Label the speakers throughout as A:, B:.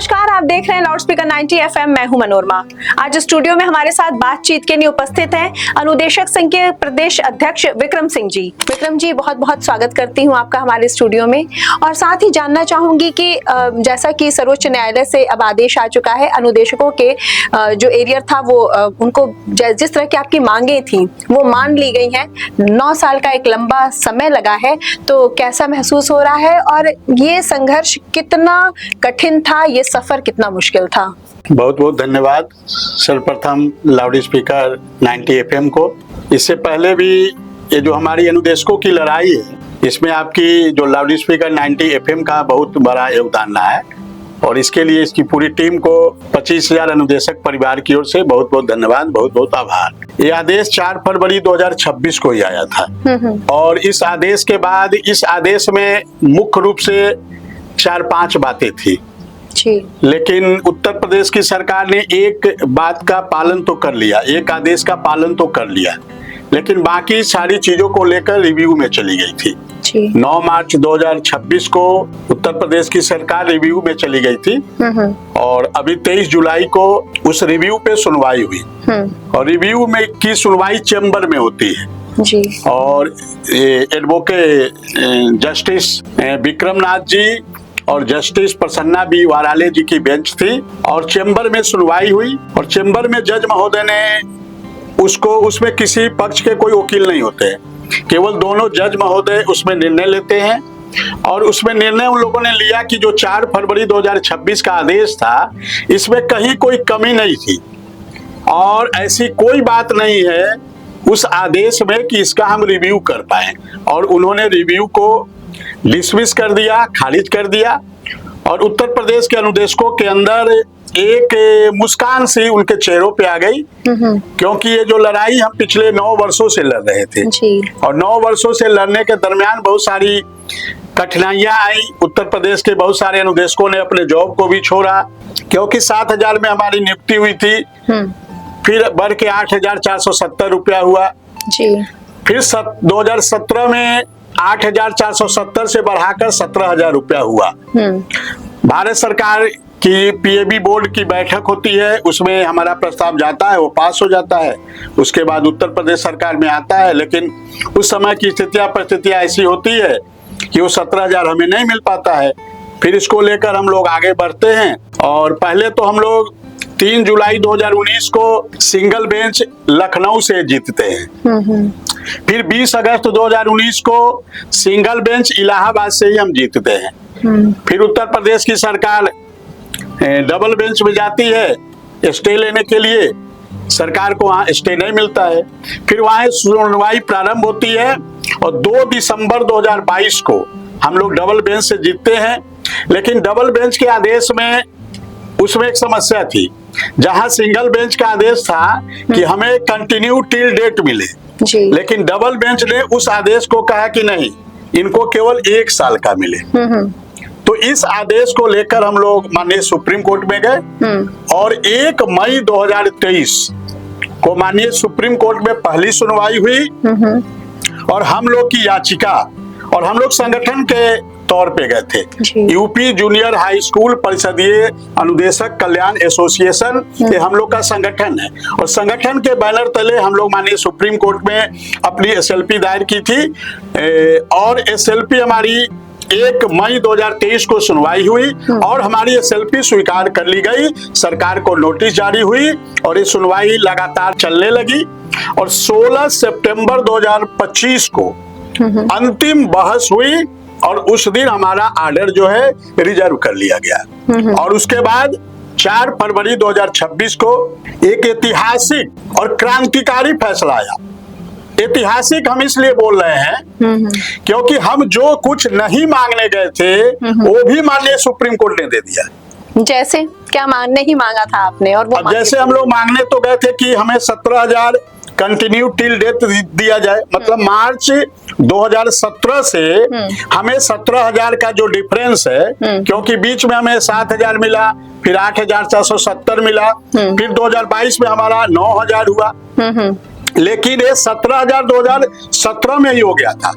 A: नमस्कार, आप देख रहे हैं लाउड स्पीकर 90 FM। मैं हूं मनोरमा। आज स्टूडियो में हमारे साथ बातचीत के लिए उपस्थित हैं अनुदेशक संघ के प्रदेश अध्यक्ष विक्रम सिंह जी। विक्रम जी, बहुत बहुत स्वागत करती हूं आपका हमारे स्टूडियो में। और साथ ही जानना चाहूंगी कि जैसा कि सर्वोच्च न्यायालय से अब आदेश आ चुका है, अनुदेशकों के जो एरियर था वो उनको जिस तरह की आपकी मांगे थी वो मान ली गई हैं। 9 साल का एक लंबा समय लगा है, तो कैसा महसूस हो रहा है और ये संघर्ष कितना कठिन था, ये सफर कितना मुश्किल था?
B: बहुत बहुत धन्यवाद सर्वप्रथम लाउड स्पीकर 90 FM को। इससे पहले भी ये जो हमारी अनुदेशकों की लड़ाई है, इसमें आपकी जो लाउड स्पीकर 90 FM का बहुत बड़ा योगदान रहा है और इसके लिए इसकी पूरी टीम को 25,000 अनुदेशक परिवार की ओर से बहुत बहुत धन्यवाद, बहुत बहुत आभार। ये आदेश 4 फरवरी 2026 को ही आया था और इस आदेश के बाद इस आदेश में मुख्य रूप से 4-5 बातें थी
A: जी।
B: लेकिन उत्तर प्रदेश की सरकार ने एक बात का पालन तो कर लिया, एक आदेश का पालन तो कर लिया, लेकिन बाकी सारी चीजों को लेकर रिव्यू में चली गई थी
A: जी।
B: 9 मार्च 2026 को उत्तर प्रदेश की सरकार रिव्यू में चली गई थी और अभी 23 जुलाई को उस रिव्यू पे सुनवाई हुई और रिव्यू में की सुनवाई चैम्बर में होती है
A: जी।
B: और एडवोकेट जस्टिस विक्रमनाथ जी और जस्टिस प्रसन्ना बी वाराले जी की बेंच थी और चैम्बर में सुनवाई हुई और चैम्बर में जज महोदय ने उसमें किसी पक्ष के कोई वकील नहीं होते हैं, केवल दोनों जज महोदय उसमें निर्णय लेते हैं और उसमें निर्णय उन लोगों ने लिया कि जो 4 फरवरी 2026 का आदेश था इसमें कहीं कोई कमी नहीं थी और ऐसी कोई बात नहीं है उस आदेश में कि इसका हम रिव्यू कर पाए और उन्होंने रिव्यू को डिसमिस कर दिया, खारिज कर दिया और उत्तर प्रदेश के अनुदेशकों के अंदर एक मुस्कान सी उनके चेहरों पे आ गई क्योंकि ये जो लड़ाई हम पिछले 9 वर्षों से लड़ रहे थे और 9 वर्षों से लड़ने के दरमियान बहुत सारी कठिनाइयां आई। उत्तर प्रदेश के बहुत सारे अनुदेशकों ने अपने जॉब को भी छोड़ा क्योंकि 7,000 में हमारी नियुक्ति हुई थी, फिर बढ़ के 8,470 रुपया हुआ जी। फिर 2017 में 8,470 से बढ़ाकर 17,000 रुपया हुआ। भारत सरकार की पीएबी बोर्ड की बैठक होती है, उसमें हमारा प्रस्ताव जाता है, वो पास हो जाता है, उसके बाद उत्तर प्रदेश सरकार में आता है, लेकिन उस समय की परिस्थितियां ऐसी होती है कि वो 17,000 हमें नहीं मिल पाता है। फिर इसको लेकर हम लोग आगे बढ़ते हैं और पहले तो हम लोग 3 जुलाई 2019 को सिंगल बेंच लखनऊ से जीतते हैं, फिर 20 अगस्त 2019 को सिंगल बेंच इलाहाबाद से ही हम जीतते हैं। फिर उत्तर प्रदेश की सरकार डबल बेंच में जाती है स्टे लेने के लिए, सरकार को वहां स्टे नहीं मिलता है, फिर वहां सुनवाई प्रारंभ होती है और 2 दिसंबर 2022 को हम लोग डबल बेंच से जीतते हैं। लेकिन डबल बेंच के आदेश में उसमें एक समस्या थी, जहां सिंगल बेंच का आदेश था कि हमें कंटिन्यू टिल डेट मिले जी। लेकिन डबल बेंच ने उस आदेश को कहा कि नहीं, इनको केवल 1 साल का मिले। तो इस आदेश को लेकर हम लोग माननीय सुप्रीम कोर्ट में गए और 1 मई 2023 को माननीय सुप्रीम कोर्ट में पहली सुनवाई हुई और हम लोग की याचिका, और हम लोग संगठन के तौर पे गए थे, यूपी जूनियर हाई स्कूल परिषदीय अनुदेशक कल्याण एसोसिएशन के हम लोग का संगठन है और संगठन के बैनर तले हम लोग माननीय सुप्रीम कोर्ट में अपनी एसएलपी दायर की थी और एसएलपी हमारी 1 मई 2023 को सुनवाई हुई और हमारी एसएलपी स्वीकार कर ली गई। सरकार को नोटिस जारी हुई और ये सुनवाई लगातार चलने लगी और 16 सितंबर 2025 को अंतिम बहस हुई और उस दिन हमारा आर्डर जो है रिजर्व कर लिया गया और उसके बाद 4 फरवरी 2026 को एक ऐतिहासिक और क्रांतिकारी फैसला आया। ऐतिहासिक हम इसलिए बोल रहे हैं क्योंकि हम जो कुछ नहीं मांगने गए थे वो भी माननीय सुप्रीम कोर्ट ने दे दिया।
A: जैसे क्या नहीं मांगा था आपने? और वो
B: जैसे हम लोग मांगने तो गए थे कि हमें 17,000 कंटिन्यू टिल डेट दिया जाए, मतलब मार्च 2017 से हमें 17,000 का जो डिफरेंस है, क्योंकि बीच में हमें 7,000 मिला, फिर 8,470 मिला, फिर 2022 में हमारा 9,000 हुआ, लेकिन ये 17,000 2017 में ही हो गया था।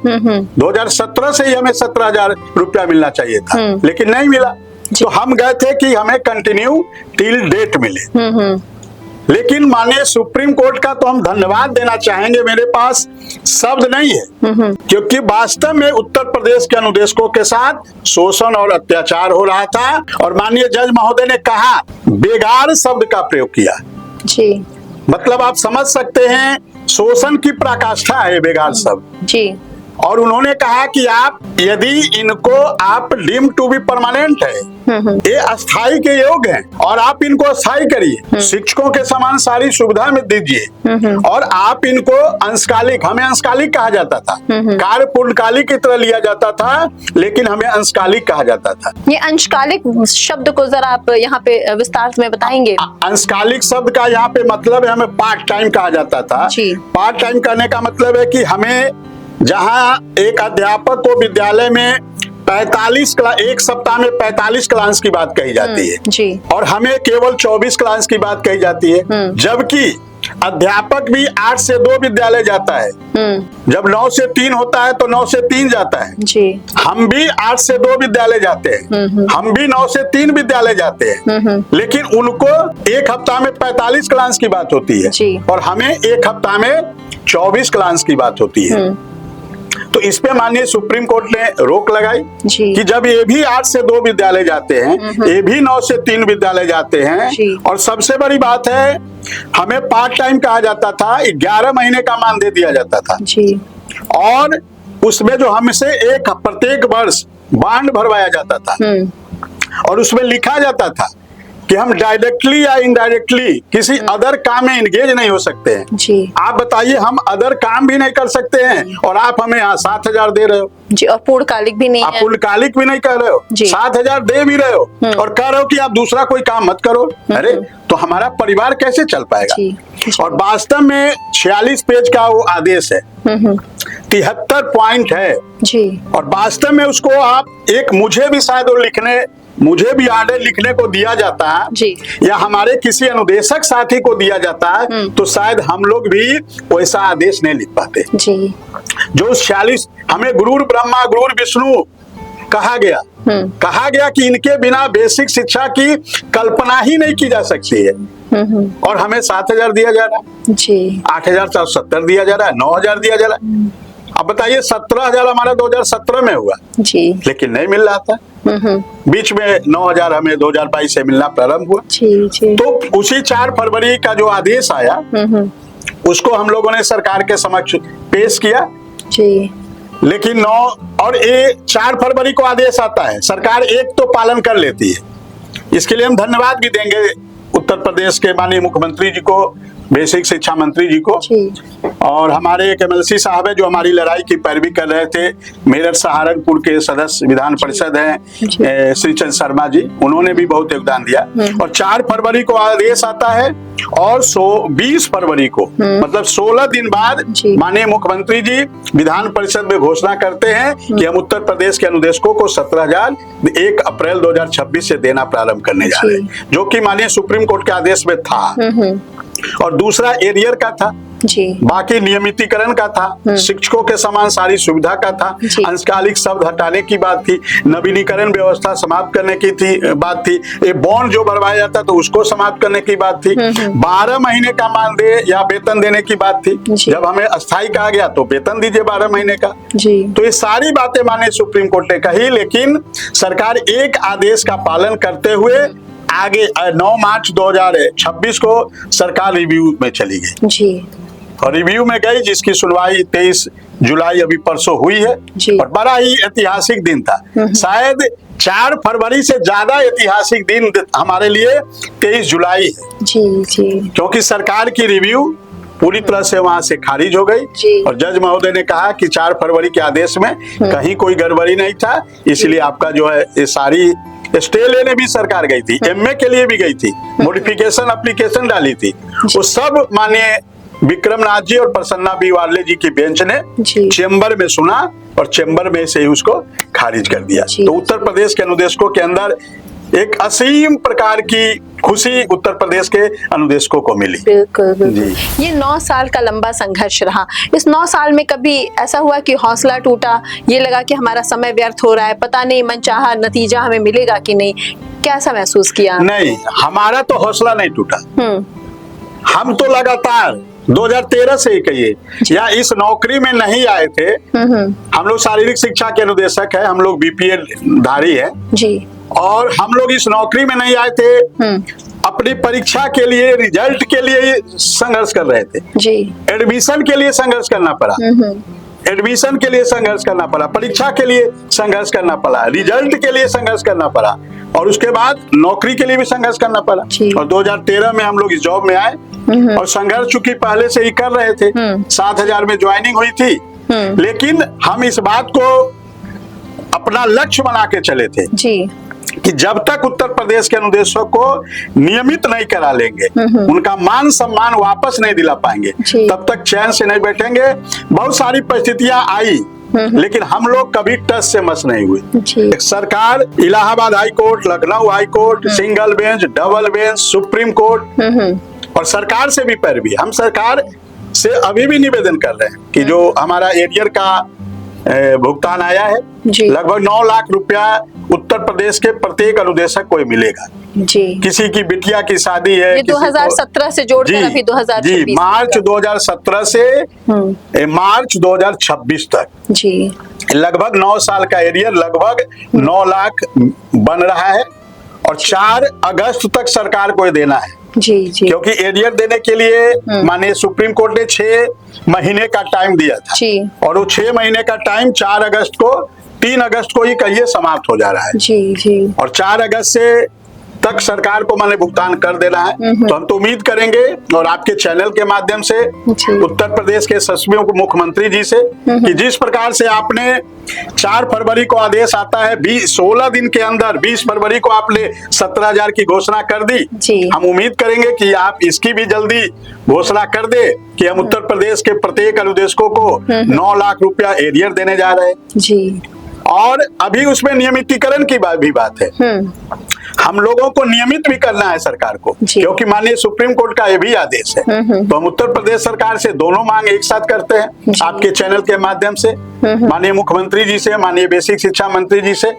B: 2017 से ही हमें 17,000 रुपया मिलना चाहिए था, लेकिन नहीं मिला। तो हम गए थे कि हमें कंटिन्यू टिल डेट मिले। लेकिन माननीय सुप्रीम कोर्ट का तो हम धन्यवाद देना चाहेंगे, मेरे पास शब्द नहीं है, क्योंकि वास्तव में उत्तर प्रदेश के अनुदेशकों के साथ शोषण और अत्याचार हो रहा था। और माननीय जज महोदय ने कहा, बेगार शब्द का प्रयोग किया
A: जी।
B: मतलब आप समझ सकते हैं शोषण की पराकाष्ठा है बेगार शब्द जी। और उन्होंने कहा कि आप यदि इनको आप डीम टू बी परमानेंट है, ये अस्थाई के योग हैं और आप इनको अस्थाई करिए, शिक्षकों के समान सारी सुविधा में दीजिए, और आप इनको अंशकालिक, हमें अंशकालिक कहा जाता था, कार्य पूर्णकालिक की तरह लिया जाता था, लेकिन हमें अंशकालिक कहा जाता था।
A: ये अंशकालिक शब्द को जरा आप यहाँ पे विस्तार में बताएंगे।
B: अंशकालिक शब्द का यहाँ पे मतलब है, हमें पार्ट टाइम कहा जाता था। पार्ट टाइम कहने का मतलब है कि हमें जहाँ एक अध्यापक को विद्यालय में 45 क्लास, एक सप्ताह में 45 क्लास की बात कही जाती है
A: जी।
B: और हमें केवल 24 क्लास की बात कही जाती है, जबकि अध्यापक भी 8 से 2 विद्यालय जाता है। जब 9 से 3 होता है तो 9 से 3 जाता है जी। हम भी 8 से 2 विद्यालय जाते हैं, हम भी 9 से 3 विद्यालय जाते हैं, लेकिन उनको एक हफ्ता में 45 क्लास की बात होती है जी। और हमें एक हफ्ता में 24 क्लास की बात होती है। तो इस पे माननीय सुप्रीम कोर्ट ने रोक लगाई कि जब ये भी 8 से 2 विद्यालय जाते हैं, ये भी 9 से 3 विद्यालय जाते हैं, और सबसे बड़ी बात है हमें पार्ट टाइम कहा जाता था, 11 महीने का मानदेय दिया जाता था जी। और उसमें जो हमसे एक प्रत्येक वर्ष बांड भरवाया जाता था और उसमें लिखा जाता था कि हम डायरेक्टली या इनडायरेक्टली किसी अदर काम में एंगेज नहीं हो सकते हैं जी। आप बताइए, हम अदर काम भी नहीं कर सकते हैं और आप हमें यहाँ 7,000 दे रहे हो
A: जी, और पूर्णकालिक भी नहीं
B: आप पूर्णकालिक भी नहीं कर रहे हो, 7,000 दे भी रहे हो और कह रहे हो कि आप दूसरा कोई काम मत करो। अरे तो हमारा परिवार कैसे चल पाएगा जी। और वास्तव में 46 पेज का वो आदेश है, 73 पॉइंट है जी। और वास्तव में उसको आप एक, मुझे भी शायद वो लिखने, मुझे भी आर्डर लिखने को दिया जाता है जी। या हमारे किसी अनुदेशक साथी को दिया जाता है तो शायद हम लोग भी वैसा आदेश नहीं लिख पाते जी। जो 46, हमें गुरुर ब्रह्मा गुरुर विष्णु कहा गया कि इनके बिना बेसिक शिक्षा की कल्पना ही नहीं की जा सकती है, और हमें 7,000 दिया जा रहा है जी। 8,470 दिया जा रहा है, 9,000 दिया जा रहा है। अब बताइए 17,000 हमारा 2017 में हुआ जी, लेकिन नहीं मिल रहा था। बीच में 9,000 हमें 2022 से मिलना प्रारंभ हुआ जी। तो उसी 4 फरवरी का जो आदेश आया उसको हम लोगों ने सरकार के समक्ष पेश किया जी। लेकिन 9 और 4 फरवरी को आदेश आता है, सरकार एक तो पालन कर लेती है। इसके लिए हम धन्यवाद भी देंगे उत्तर प्रदेश के माननीय मुख्यमंत्री जी को, बेसिक शिक्षा मंत्री जी को, और हमारे एक MLC साहब है जो हमारी लड़ाई की पैरवी कर रहे थे, मेरठ सहारनपुर के सदस्य विधान परिषद हैं श्री चंद शर्मा जी, उन्होंने भी बहुत योगदान दिया। और 4 फरवरी को आदेश आता है और 20 फरवरी को मतलब 16 दिन बाद माननीय मुख्यमंत्री जी विधान परिषद में घोषणा करते हैं कि हम उत्तर प्रदेश के अनुदेशकों को 17,000 1 अप्रैल 2026 से देना प्रारंभ करने जा रहे हैं, जो कि माननीय सुप्रीम कोर्ट के आदेश में था। और दूसरा एरियर का था जी। बाकी नियमितीकरण का था, शिक्षकों के समान सारी सुविधा का था, अंशकालिक शब्द हटाने की बात थी, नवीनीकरण व्यवस्था समाप्त करने की बात थी, ये बॉन्ड जो भरवाया जाता तो उसको समाप्त करने की बात थी, 12 महीने का मानदेय या वेतन देने की बात थी। जब हमें अस्थायी कहा गया तो वेतन दीजिए 12 महीने का जी। तो ये सारी बातें माननीय सुप्रीम कोर्ट ने कही, लेकिन सरकार एक आदेश का पालन करते हुए आगे 9 मार्च 2026 को सरकार रिव्यू में चली गई जी। और रिव्यू में गई जिसकी सुनवाई 23 जुलाई अभी परसों हुई है और बड़ा ही ऐतिहासिक दिन था। शायद 4 फरवरी से ज्यादा ऐतिहासिक दिन हमारे लिए 23 जुलाई है जी। क्योंकि सरकार की रिव्यू पूरी तरह से वहां से खारिज हो गई और जज महोदय ने कहा कि 4 फरवरी के आदेश में कहीं कोई गड़बड़ी नहीं था, इसलिए आपका जो है ये सारी स्टे लेने भी सरकार गई थी, MA के लिए भी गई थी, मॉडिफिकेशन एप्लीकेशन डाली थी, वो सब माननीय विक्रमनाथ जी और प्रसन्ना बी वार्ले जी की बेंच ने चेंबर में सुना और चेंबर में से ही उसको खारिज कर दिया। तो उत्तर प्रदेश के अनुदेशकों के अंदर एक असीम प्रकार की खुशी उत्तर प्रदेश के अनुदेशकों को मिली।
A: बिल्कुल बिल्कुल। ये 9 साल का लंबा संघर्ष रहा। इस 9 साल में कभी ऐसा हुआ कि हौसला टूटा, ये लगा कि हमारा समय व्यर्थ हो रहा है, पता नहीं मनचाहा नतीजा हमें मिलेगा कि नहीं, कैसा महसूस किया?
B: नहीं, हमारा तो हौसला नहीं टूटा। हम तो लगातार 2013 से ही कहिए या इस नौकरी में नहीं आए थे। हम लोग शारीरिक शिक्षा के अनुदेशक है, हम लोग बीपीएल धारी है
A: जी, और
B: हम लोग इस नौकरी में नहीं आए थे, अपनी परीक्षा के लिए, रिजल्ट के लिए संघर्ष कर रहे थे
A: जी।
B: एडमिशन के लिए संघर्ष करना पड़ा, एडमिशन के लिए संघर्ष करना पड़ा, परीक्षा के लिए संघर्ष करना पड़ा, रिजल्ट के लिए संघर्ष करना पड़ा, और उसके बाद नौकरी के लिए भी संघर्ष करना पड़ा। और 2013 में हम लोग इस जॉब में आए और संघर्ष चूंकि पहले से ही कर रहे थे। 7,000 में ज्वाइनिंग हुई थी, लेकिन हम इस बात को अपना लक्ष्य बना के चले थे
A: जी
B: कि जब तक उत्तर प्रदेश के अनुदेशकों को नियमित नहीं करा लेंगे, उनका मान सम्मान वापस नहीं दिला पाएंगे, तब तक चैन से नहीं बैठेंगे। बहुत सारी परिस्थितियां आई, लेकिन हम लोग कभी टस से मस नहीं हुए। सरकार, Allahabad high court, Lucknow high court, single bench, double bench, supreme court, और सरकार से भी पैरवी। हम सरकार से अभी भी निवेदन कर रहे हैं कि जो हमारा एरियर का भुगतान आया है, लगभग 9 लाख रुपया उत्तर प्रदेश के प्रत्येक अनुदेशक को मिलेगा
A: जी।
B: किसी की बिटिया की शादी है,
A: ये 2017 से जोड़कर अभी 2026
B: जी, मार्च 2017 से मार्च 2026 तक
A: जी,
B: लगभग 9 साल का एरियर लगभग 9 लाख बन रहा है, और 4 अगस्त तक सरकार को देना है
A: जी जी।
B: क्योंकि एरियर देने के लिए माननीय सुप्रीम कोर्ट ने 6 महीने का टाइम दिया था
A: जी।
B: और वो 6 महीने का टाइम 4 अगस्त को, 3 अगस्त को ही कहिए समाप्त हो जा रहा है
A: जी जी। और
B: 4 अगस्त से तक सरकार को माने भुगतान कर देना है। तो हम तो उम्मीद करेंगे और आपके चैनल के माध्यम से उत्तर प्रदेश के यशस्वी मुख्यमंत्री जी से कि जिस प्रकार से आपने 4 फरवरी को आदेश आता है, 16 दिन के अंदर 20 फरवरी को आपने 17,000 की घोषणा कर दी। हम उम्मीद करेंगे कि आप इसकी भी जल्दी घोषणा कर दे कि हम उत्तर प्रदेश के प्रत्येक अनुदेशकों को 9 लाख रुपया एरियर देने जा रहे हैं जी। और अभी उसमें नियमितीकरण की भी बात है। हम लोगों को नियमित भी करना है सरकार को, क्योंकि माननीय सुप्रीम कोर्ट का ये भी आदेश है। तो हम उत्तर प्रदेश सरकार से दोनों मांग एक साथ करते हैं आपके चैनल के माध्यम से, माननीय मुख्यमंत्री जी से, माननीय बेसिक शिक्षा मंत्री जी से,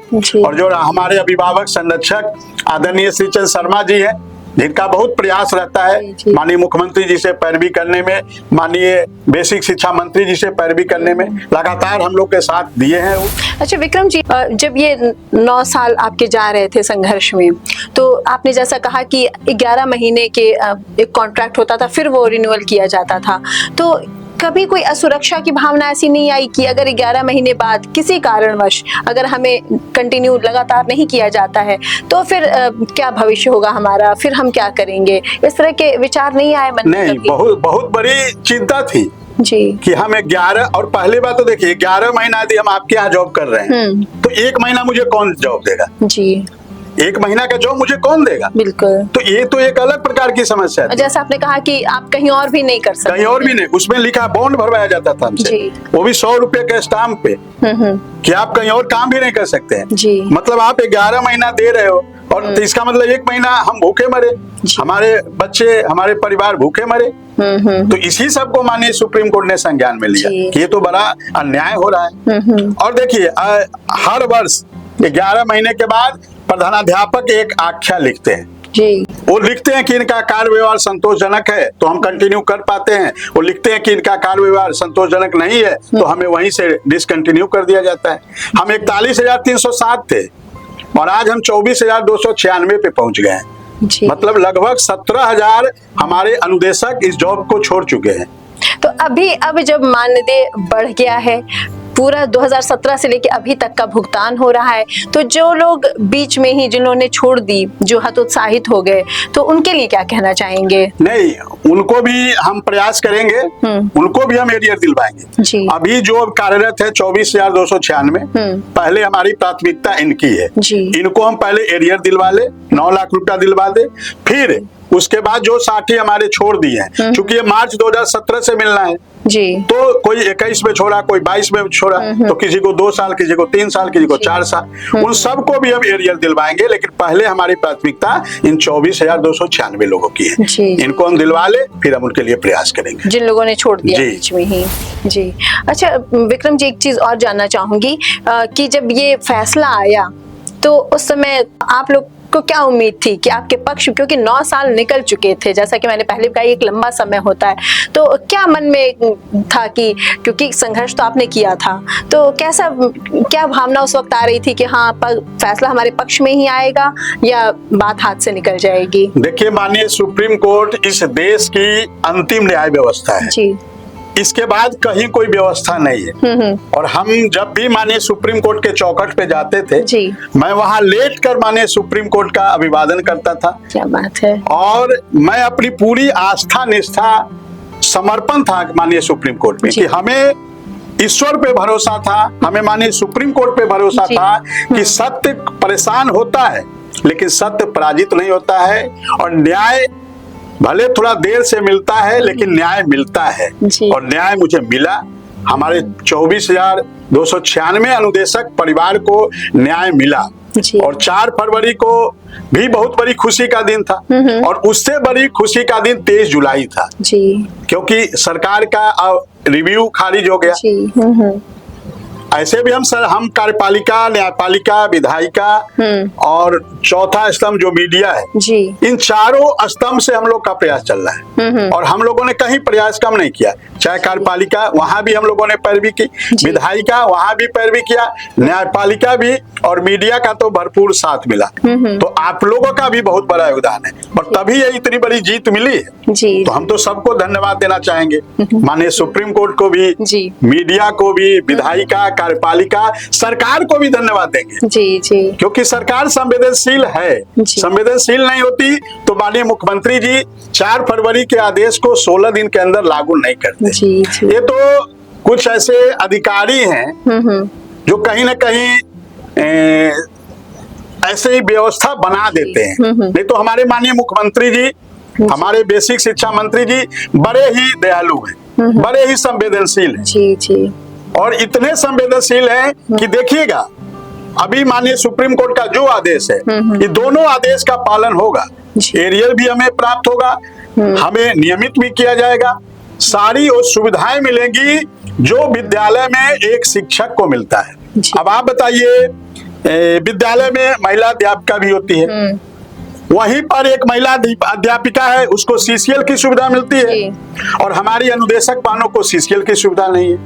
B: और जो हमारे अभिभावक संरक्षक आदरणीय श्रीचंद शर्मा जी हैं, जिनका बहुत प्रयास रहता है माननीय मुख्यमंत्री जी से पैरवी करने में, माननीय बेसिक शिक्षा मंत्री जी से पैरवी करने में, लगातार हम लोग के साथ दिए हैं।
A: अच्छा विक्रम जी, जब ये 9 साल आपके जा रहे थे संघर्ष में, तो आपने जैसा कहा कि 11 महीने के एक कॉन्ट्रैक्ट होता था, फिर वो रिन्यूअल किया जाता था, तो कभी कोई असुरक्षा की भावना ऐसी नहीं आई कि अगर 11 महीने बाद किसी कारणवश अगर हमें कंटिन्यू लगातार नहीं किया जाता है तो फिर क्या भविष्य होगा हमारा, फिर हम क्या करेंगे, इस तरह के विचार नहीं आए मन में?
B: नहीं, बहुत बड़ी चिंता थी जी कि हम 11, और पहले बात तो देखिए 11 महीना यदि हम आपके यहाँ जॉब कर रहे हैं तो 1 महीना मुझे कौन जॉब देगा जी, 1 महीना का जॉब मुझे कौन देगा? बिल्कुल। तो ये तो एक अलग प्रकार की समस्या है।
A: जैसा आपने कहा कि आप कहीं और भी नहीं कर सकते,
B: कहीं और भी नहीं, उसमें लिखा बॉन्ड भरवाया जाता था हमसे, वो भी 100 रुपए के स्टाम्प पे कि आप कहीं और काम भी नहीं कर सकते हैं जी। मतलब आप 11 महीना दे रहे हो और तो इसका मतलब 1 महीना हम भूखे मरे, हमारे बच्चे, हमारे परिवार भूखे मरे। तो इसी सब को माननीय सुप्रीम कोर्ट ने संज्ञान में लिया कि ये तो बड़ा अन्याय हो रहा है। और देखिए हर वर्ष 11 महीने के बाद प्रधानाध्यापक एक आख्या लिखते हैं जी। वो लिखते हैं कि इनका कार्य व्यवहार संतोषजनक है तो हम कंटिन्यू कर पाते हैं, वो लिखते हैं कि इनका कार्य व्यवहार संतोषजनक नहीं है तो हमें वहीं से डिसकंटिन्यू कर दिया जाता है। हम 41,307 थे और आज हम 24,296 पे पहुंच गए हैं। मतलब लगभग 17,000 हमारे अनुदेशक इस जॉब को छोड़ चुके हैं।
A: तो अब जब मानदेय बढ़ गया है, पूरा 2017 से लेके अभी तक का भुगतान हो रहा है, तो जो लोग बीच में ही जिन्होंने छोड़ दी, जो हतोत्साहित हो गए, तो उनके लिए क्या कहना चाहेंगे?
B: नहीं, उनको भी हम प्रयास करेंगे, उनको भी हम एरियर दिलवाएंगे। अभी जो कार्यरत है 24,296, पहले हमारी प्राथमिकता इनकी है, इनको हम पहले एरियर दिलवा ले, 9 लाख रुपया दिलवा दे, फिर उसके बाद जो साथी हमारे छोड़ दिए हैं, चूंकि ये मार्च 2017 से मिलना है जी, तो कोई 21 में छोड़ा, कोई 22 में छोड़ा, तो किसी को 2 साल, किसी को 3 साल, किसी को 4 साल, उन सबको भी हम एरियर दिलवाएंगे। लेकिन पहले हमारी प्राथमिकता इन 24,296 लोगों की है।
A: जी।
B: इनको हम दिलवा ले, फिर हम उनके लिए प्रयास करेंगे।
A: जिन लोगों ने छोड़ दिया
B: जी।
A: बीच में ही। जी। अच्छा विक्रम जी, एक चीज और जानना चाहूंगी कि जब ये फैसला आया तो उस समय आप लोग को क्या उम्मीद थी कि आपके पक्ष, क्योंकि 9 साल निकल चुके थे, जैसा कि मैंने पहले कहा एक लंबा समय होता है, तो क्या मन में था कि क्योंकि संघर्ष तो आपने किया था, तो कैसा, क्या भावना उस वक्त आ रही थी कि हाँ फैसला हमारे पक्ष में ही आएगा या बात हाथ से निकल जाएगी?
B: देखिए, माननीय सुप्रीम कोर्ट इस देश की अंतिम न्याय व्यवस्था है।
A: जी।
B: इसके बाद कहीं कोई व्यवस्था नहीं है। और हम जब भी माननीय सुप्रीम कोर्ट के चौखट पे जाते थे,
A: जी।
B: मैं वहां लेट कर माननीय सुप्रीम कोर्ट का अभिवादन करता था।
A: क्या बात है।
B: और मैं अपनी पूरी आस्था निष्ठा समर्पण था माननीय सुप्रीम कोर्ट में, कि हमें ईश्वर पे भरोसा था, हमें माननीय सुप्रीम कोर्ट पे भरोसा था कि सत्य परेशान होता है लेकिन सत्य पराजित नहीं होता है, और न्याय भले थोड़ा देर से मिलता है लेकिन न्याय मिलता है। और न्याय मुझे मिला। हमारे 24,296 अनुदेशक परिवार को न्याय मिला। और 4 फरवरी को भी बहुत बड़ी खुशी का दिन था, और उससे बड़ी खुशी का दिन 23 जुलाई था। क्योंकि सरकार का रिव्यू खारिज हो गया। ऐसे भी हम कार्यपालिका, न्यायपालिका, विधायिका और चौथा स्तंभ जो मीडिया है, इन चारों स्तंभ से हम लोग का प्रयास चल रहा है। और हम लोगों ने कहीं प्रयास कम नहीं किया। चाहे कार्यपालिका, वहां भी हम लोगों ने पैरवी की, विधायिका वहां भी पैरवी किया, न्यायपालिका भी, और मीडिया का तो भरपूर साथ मिला। तो आप लोगों का भी बहुत बड़ा योगदान है, और तभी ये इतनी बड़ी जीत मिली है। तो हम तो सबको धन्यवाद देना चाहेंगे, माननीय सुप्रीम कोर्ट को भी, मीडिया को भी, विधायिका, कार्यपालिका, सरकार को भी धन्यवाद देंगे। क्योंकि सरकार संवेदनशील है। संवेदनशील नहीं होती तो माननीय मुख्यमंत्री जी 4 फरवरी के आदेश को 16 दिन के अंदर लागू नहीं करते। ये तो कुछ ऐसे अधिकारी हैं जो कहीं ना कहीं ऐसे ही व्यवस्था बना देते हैं। नहीं तो हमारे माननीय मुख्यमंत्री जी, हमारे बेसिक शिक्षा मंत्री जी बड़े ही दयालु हैं, बड़े ही संवेदनशील हैं। और इतने संवेदनशील हैं कि देखिएगा, अभी माननीय सुप्रीम कोर्ट का जो आदेश है, ये दोनों आदेश का पालन होगा। एरियर भी हमें प्राप्त होगा, हमें नियमित भी किया जाएगा, सारी वो सुविधाएं मिलेंगी जो विद्यालय में एक शिक्षक को मिलता है। अब आप बताइए, विद्यालय में महिला अध्यापिका भी होती है, वहीं पर एक महिला अध्यापिका है, उसको सीसीएल की सुविधा मिलती है, और हमारी अनुदेशक पानों को सीसीएल की सुविधा नहीं है।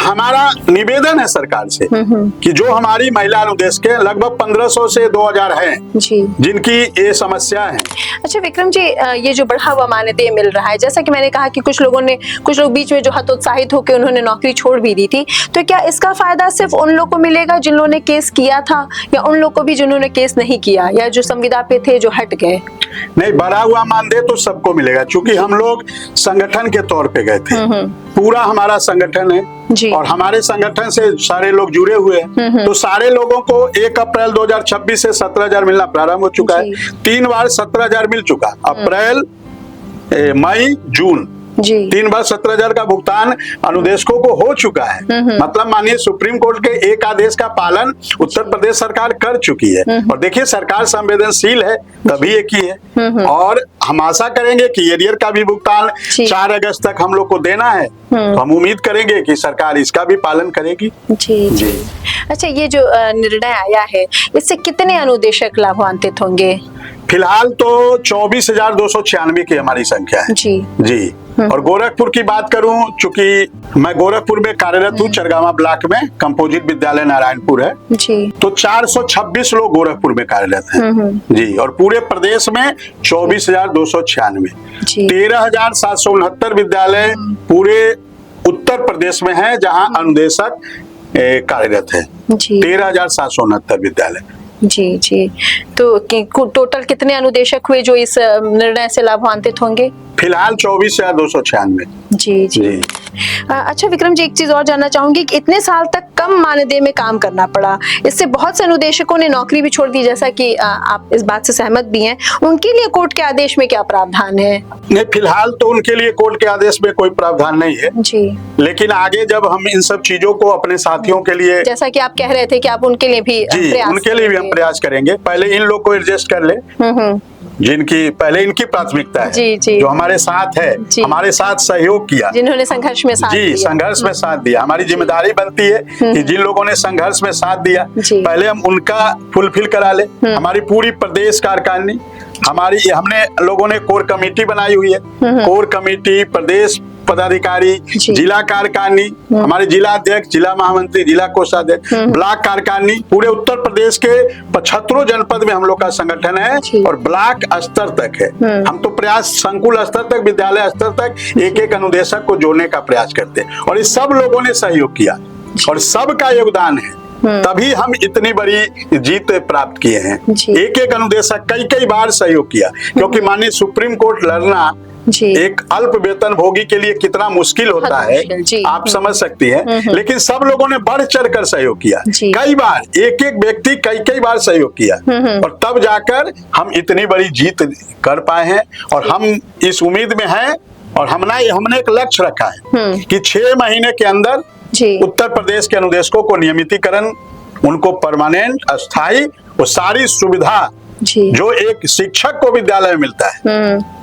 B: हमारा निवेदन है सरकार से कि जो हमारी महिला अनुदेशक लगभग 1500 से 2000 हैं, जिनकी ये समस्या है।
A: अच्छा विक्रम जी, ये जो बढ़ा हुआ मानदेय मिल रहा है, जैसा कि मैंने कहा कि कुछ लोग बीच में जो हतोत्साहित होकर उन्होंने नौकरी छोड़ भी दी थी, तो क्या इसका फायदा सिर्फ उन लोगों को मिलेगा जिन्होंने ने केस किया था, या उन लोगों को भी जिन्होंने केस नहीं किया, या जो संविदा पे थे जो हट गए?
B: नहीं, बढ़ा हुआ मानदेय तो सबको मिलेगा, क्योंकि हम लोग संगठन के तौर पे गए थे। पूरा हमारा संगठन है और हमारे संगठन से सारे लोग जुड़े हुए हैं। तो सारे लोगों को 1 अप्रैल 2026 से 17,000 मिलना प्रारंभ हो चुका है। 3 बार 17,000 मिल चुका, अप्रैल, मई, जून, 3 बार 17,000 का भुगतान अनुदेशकों को हो चुका है। मतलब माननीय सुप्रीम कोर्ट के एक आदेश का पालन उत्तर प्रदेश सरकार कर चुकी है। और देखिए, सरकार संवेदनशील है, तभी ये की है। और हम आशा करेंगे कि एरियर का भी भुगतान 4 अगस्त तक हम लोग को देना है, तो हम उम्मीद करेंगे कि सरकार इसका भी पालन करेगी।
A: जी। अच्छा, ये जो निर्णय आया है, इससे कितने अनुदेशक लाभान्वित होंगे?
B: फिलहाल तो 24,296 की हमारी संख्या है। जी। और गोरखपुर की बात करूं, चूंकि मैं गोरखपुर में कार्यरत हूं, चरगावा ब्लॉक में कंपोजिट विद्यालय नारायणपुर है, तो 426 लोग गोरखपुर में कार्यरत हैं। जी। और पूरे प्रदेश में 24,296, 13,769 विद्यालय पूरे उत्तर प्रदेश में है जहां अनुदेशक कार्यरत है। 13,769 विद्यालय।
A: जी। तो टोटल कितने अनुदेशक हुए जो इस निर्णय से लाभान्वित होंगे?
B: फिलहाल 24,296।
A: जी। अच्छा विक्रम जी, एक चीज और जानना चाहूंगी कि इतने साल तक कम मानदेय में काम करना पड़ा, इससे बहुत से अनुदेशकों ने नौकरी भी छोड़ दी, जैसा कि आप इस बात से सहमत भी हैं। उनके लिए कोर्ट के आदेश में क्या प्रावधान है?
B: नहीं, फिलहाल तो उनके लिए कोर्ट के आदेश में कोई प्रावधान नहीं है। लेकिन आगे जब हम इन सब चीजों को अपने साथियों के लिए,
A: जैसा कि आप कह रहे थे कि आप उनके लिए भी
B: उनके लिए भी हम हम प्रयास करेंगे। पहले इन लोग को एडजस्ट कर ले, जिनकी पहले इनकी प्राथमिकता है,
A: जी।
B: जो हमारे साथ है, हमारे साथ सहयोग किया,
A: जिन्होंने संघर्ष में साथ दिया।
B: संघर्ष में साथ दिया। हमारी जिम्मेदारी बनती है कि जिन लोगों ने संघर्ष में साथ दिया पहले हम उनका फुलफिल करा ले। हमारी पूरी प्रदेश कार्यकारिणी, हमने लोगों ने कोर कमेटी बनाई हुई है, कोर कमेटी, प्रदेश पदाधिकारी, जिला कार्यकारिणी, हमारे जिला अध्यक्ष, जिला महामंत्री, जिला कोषाध्यक्ष, ब्लॉक कार्यकारिणी, पूरे उत्तर प्रदेश के 75 जनपद में हम लोग का संगठन है और ब्लॉक स्तर तक है। हम तो प्रयास संकुल स्तर तक, विद्यालय स्तर तक एक एक अनुदेशक को जोड़ने का प्रयास करते हैं और इस सब लोगों ने सहयोग किया और सबका योगदान है, तभी हम इतनी बड़ी जीत प्राप्त किए हैं। एक एक अनुदेशक कई बार सहयोग किया, क्योंकि माननीय सुप्रीम कोर्ट लड़ना एक अल्प वेतन भोगी के लिए कितना मुश्किल होता है, आप समझ सकती हैं। लेकिन सब लोगों ने बढ़ चढ़ कर सहयोग किया, कई बार एक एक व्यक्ति कई बार सहयोग किया और तब जाकर हम इतनी बड़ी जीत कर पाए हैं। और हम इस उम्मीद में हैं और हमने एक लक्ष्य रखा है कि 6 महीने के अंदर उत्तर प्रदेश के अनुदेशकों को नियमितीकरण, उनको परमानेंट, अस्थायी, वो सारी सुविधा जो एक शिक्षक को विद्यालय में मिलता है,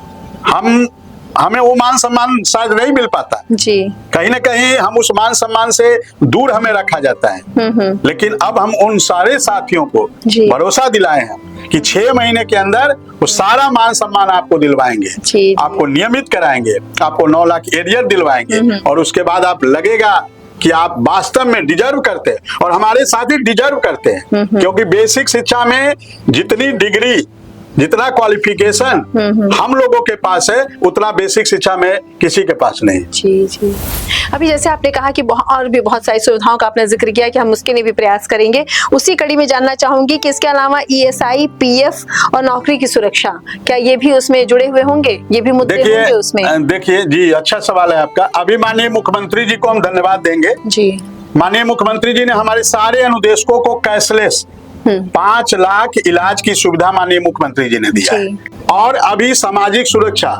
B: हमें वो मान सम्मान शायद नहीं मिल पाता जी। कहीं ना कहीं हम उस मान सम्मान से दूर हमें रखा जाता है। लेकिन अब हम उन सारे साथियों को भरोसा दिलाए हैं कि 6 महीने के अंदर वो सारा मान सम्मान आपको दिलवाएंगे, आपको नियमित कराएंगे, आपको 9 लाख एरियर दिलवाएंगे और उसके बाद आप लगेगा कि आप वास्तव में डिजर्व करते हैं और हमारे साथी डिजर्व करते हैं। क्योंकि बेसिक शिक्षा में जितनी डिग्री, जितना क्वालिफिकेशन हम लोगों के पास है, उतना बेसिक शिक्षा में किसी के पास नहीं।
A: जी। अभी जैसे आपने कहा कि और भी बहुत सारी सुविधाओं का आपने जिक्र किया कि हम उसके लिए भी प्रयास करेंगे, उसी कड़ी में जानना चाहूंगी कि इसके अलावा ESI, PF और नौकरी की सुरक्षा, क्या ये भी उसमें जुड़े हुए होंगे? ये भी मुद्दे होंगे उसमें?
B: देखिए जी, अच्छा सवाल है आपका। अभी माननीय मुख्यमंत्री जी को हम धन्यवाद देंगे जी। माननीय मुख्यमंत्री जी ने हमारे सारे अनुदेशकों को कैशलेस 5 लाख इलाज की सुविधा माननीय मुख्यमंत्री जी ने दिया है। और अभी सामाजिक सुरक्षा,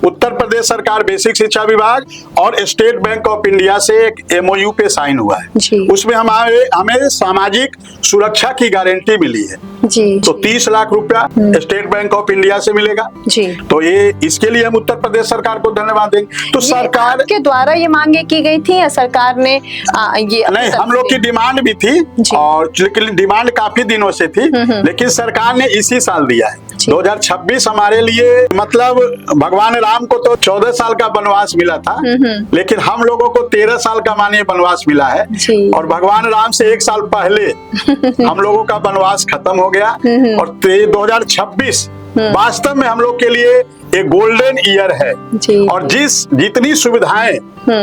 B: उत्तर प्रदेश सरकार बेसिक शिक्षा विभाग और स्टेट बैंक ऑफ इंडिया से एक MOU पे साइन हुआ है। उसमें हमें सामाजिक सुरक्षा की गारंटी मिली है जी। तो 30 लाख रुपया स्टेट बैंक ऑफ इंडिया से मिलेगा जी। तो ये इसके लिए हम उत्तर प्रदेश सरकार को धन्यवाद देंगे। तो सरकार
A: के द्वारा ये मांगे की गई थी या सरकार ने ये
B: नहीं, हम लोग की डिमांड भी थी और लेकिन डिमांड काफी दिनों से थी, लेकिन सरकार ने इसी साल दिया है। 2026 हमारे लिए, मतलब भगवान राम को तो 14 साल का वनवास मिला था, लेकिन हम लोगों को 13 साल का माननीय वनवास मिला है और भगवान राम से 1 साल पहले हम लोगों का वनवास खत्म हो गया और 2026 वास्तव में हम लोग के लिए एक गोल्डन ईयर है। और जितनी सुविधाएं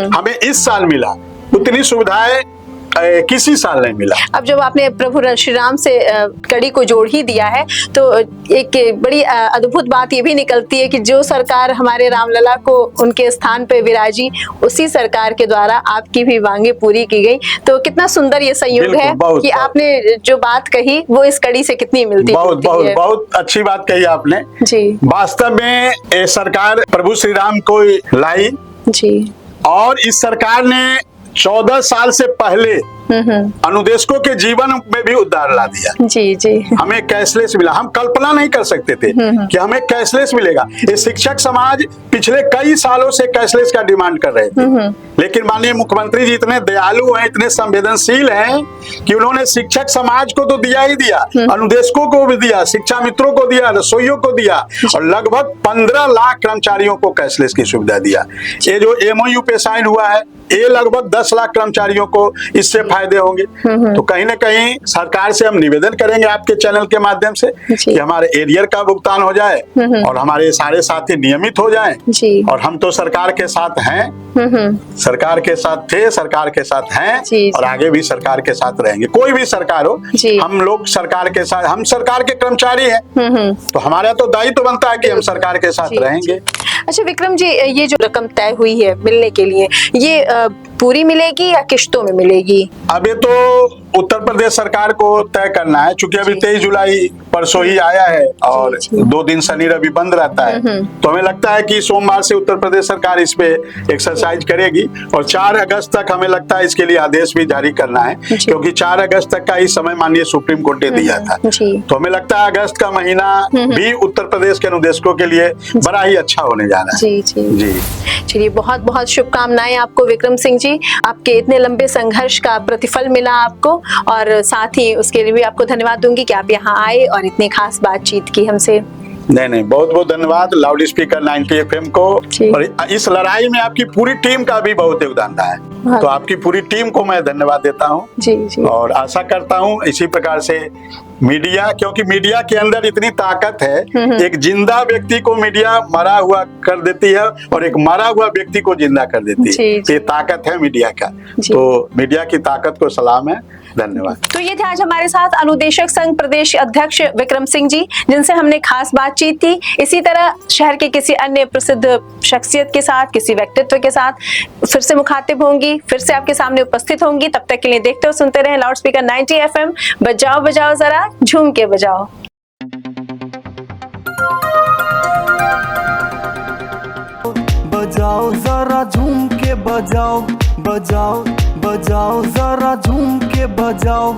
B: हमें इस साल मिला, उतनी सुविधाएं किसी साल नहीं मिला।
A: अब जब आपने प्रभु श्री राम से कड़ी को जोड़ ही दिया है, तो एक बड़ी अद्भुत बात ये भी निकलती है कि जो सरकार हमारे रामलला को उनके स्थान पे विराजी, उसी सरकार के द्वारा आपकी भी मांगे पूरी की गई। तो कितना सुंदर ये संयोग है कि आपने जो बात कही वो इस कड़ी से कितनी मिलती है।
B: बहुत अच्छी बात कही आपने
A: जी।
B: वास्तव में ये सरकार प्रभु श्री राम को लाई जी और इस सरकार ने 14 साल से पहले अनुदेशकों के जीवन में भी उद्धार ला दिया जी। हमें कैशलेस मिला। हम कल्पना नहीं कर सकते थे कि हमें कैशलेस मिलेगा। ये शिक्षक समाज पिछले कई सालों से कैशलेस का डिमांड कर रहे थे, लेकिन माननीय मुख्यमंत्री जी इतने दयालु हैं, इतने संवेदनशील हैं कि उन्होंने शिक्षक समाज को तो दिया ही दिया, अनुदेशकों को भी दिया, शिक्षा मित्रों को दिया, रसोइयों को दिया और लगभग 15 लाख कर्मचारियों को कैशलेस की सुविधा दिया। ये जो MOU पे साइन हुआ है, ये लगभग 10 लाख कर्मचारियों को इससे फायदे होंगे। तो कहीं ना कहीं सरकार से हम निवेदन करेंगे आपके चैनल के माध्यम से कि हमारे एरियर का भुगतान हो जाए और हमारे सारे साथी नियमित हो जाएं। और हम तो सरकार के साथ हैं, सरकार के साथ थे, सरकार के साथ हैं और आगे भी सरकार के साथ रहेंगे। कोई भी सरकार हो, हम लोग सरकार के साथ, हम सरकार के कर्मचारी हैं, तो हमारा तो दायित्व बनता है कि हम सरकार के साथ रहेंगे।
A: अच्छा विक्रम जी, ये जो रकम तय हुई है मिलने के लिए, ये पूरी मिलेगी या किश्तों में मिलेगी?
B: अब ये तो उत्तर प्रदेश सरकार को तय करना है, क्योंकि अभी
A: जी।
B: 23 जुलाई परसों ही आया है और
A: जी।
B: 2 दिन शनि रवि बंद रहता है। तो हमें लगता है कि सोमवार से उत्तर प्रदेश सरकार इस पे एक्सरसाइज करेगी और 4 अगस्त तक हमें लगता है इसके लिए आदेश भी जारी करना है,
A: जी।
B: क्योंकि 4 अगस्त तक का ही समय माननीय सुप्रीम कोर्ट ने दिया था।
A: जी।
B: तो हमें लगता है अगस्त का महीना भी उत्तर प्रदेश के अनुदेशकों के लिए बड़ा ही अच्छा होने जा रहा है।
A: जी जी
B: जी
A: चलिए, बहुत बहुत शुभकामनाएं आपको विक्रम सिंह जी। आपके इतने लंबे संघर्ष का प्रतिफल मिला आपको, और साथ ही उसके लिए भी आपको धन्यवाद दूंगी कि आप यहाँ आए और इतनी खास बातचीत की हमसे।
B: नहीं, बहुत बहुत धन्यवाद लाउड स्पीकर 90 FM को,
A: जी।
B: और इस लड़ाई में आपकी पूरी टीम का भी बहुत योगदान रहा है। तो आपकी पूरी टीम को मैं धन्यवाद देता हूँ।
A: जी जी
B: और आशा करता हूँ इसी प्रकार से मीडिया, क्योंकि मीडिया के अंदर इतनी ताकत है, एक जिंदा व्यक्ति को मीडिया मरा हुआ कर देती है और एक मरा हुआ व्यक्ति को जिंदा कर देती है।
A: जी, जी।
B: ये ताकत है मीडिया का।
A: जी।
B: तो मीडिया की ताकत को सलाम है, धन्यवाद।
A: तो ये थे आज हमारे साथ अनुदेशक संघ प्रदेश अध्यक्ष विक्रम सिंह जी, जिनसे हमने खास बातचीत की। इसी तरह शहर के किसी अन्य प्रसिद्ध शख्सियत के साथ, किसी व्यक्तित्व के साथ फिर से मुखातिब होंगी, फिर से आपके सामने उपस्थित होंगी। तब तक के लिए देखते हो, सुनते रहे लाउड स्पीकर 90 FM। बजाओ बजाओ जरा झूम के बजाओ।
C: बजाओ जरा झूम के बजाओ, बजाओ बजाओ जरा झूम के बजाओ।